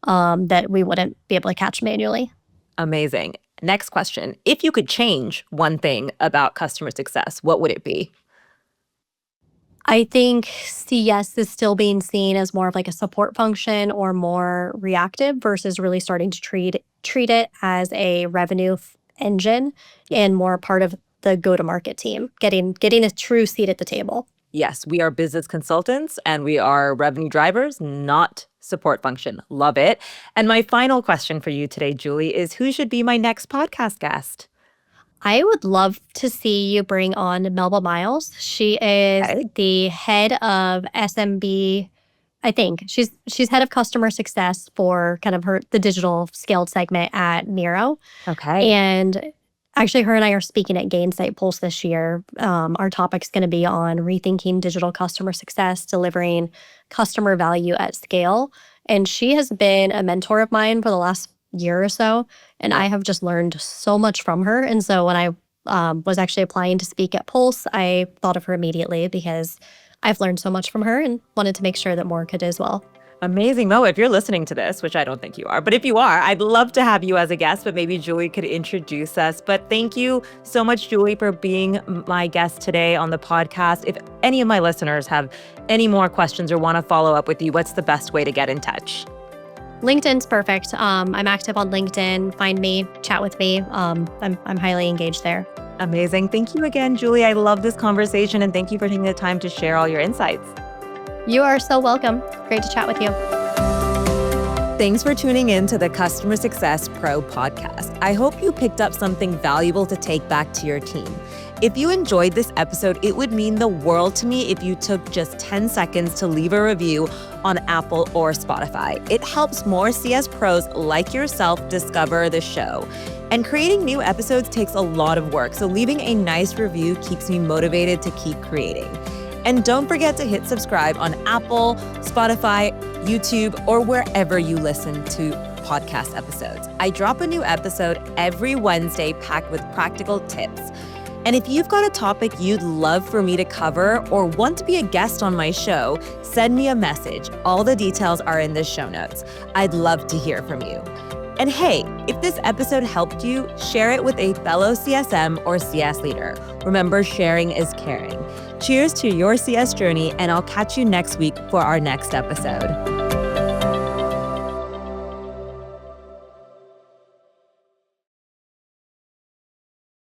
that we wouldn't be able to catch manually. Amazing. Next question. If you could change one thing about customer success, what would it be? I think CS is still being seen as more of like a support function or more reactive versus really starting to treat it as a revenue engine and more part of the go-to-market team, getting a true seat at the table. Yes, we are business consultants and we are revenue drivers, not support function. Love it. And my final question for you today, Julie, is who should be my next podcast guest? I would love to see you bring on Melba Miles. She is Okay. the head of SMB. I think she's head of customer success for kind of the digital scaled segment at Miro. Okay. And actually, her and I are speaking at Gainsight Pulse this year. Our topic's going to be on rethinking digital customer success, delivering customer value at scale. And she has been a mentor of mine for the last year or so. And I have just learned so much from her. And so when I was actually applying to speak at Pulse, I thought of her immediately because I've learned so much from her and wanted to make sure that more could as well. Amazing. Mo, if you're listening to this, which I don't think you are, but if you are, I'd love to have you as a guest, but maybe Julie could introduce us. But thank you so much, Julie, for being my guest today on the podcast. If any of my listeners have any more questions or want to follow up with you, what's the best way to get in touch? LinkedIn's perfect. I'm active on LinkedIn. Find me, chat with me. I'm highly engaged there. Amazing. Thank you again, Julie. I love this conversation and thank you for taking the time to share all your insights. You are so welcome. Great to chat with you. Thanks for tuning in to the Customer Success Pro podcast. I hope you picked up something valuable to take back to your team. If you enjoyed this episode, it would mean the world to me if you took just 10 seconds to leave a review on Apple or Spotify. It helps more CS pros like yourself discover the show. And creating new episodes takes a lot of work, so leaving a nice review keeps me motivated to keep creating. And don't forget to hit subscribe on Apple, Spotify, YouTube, or wherever you listen to podcast episodes. I drop a new episode every Wednesday packed with practical tips. And if you've got a topic you'd love for me to cover or want to be a guest on my show, send me a message. All the details are in the show notes. I'd love to hear from you. And hey, if this episode helped you, share it with a fellow CSM or CS leader. Remember, sharing is caring. Cheers to your CS journey, and I'll catch you next week for our next episode.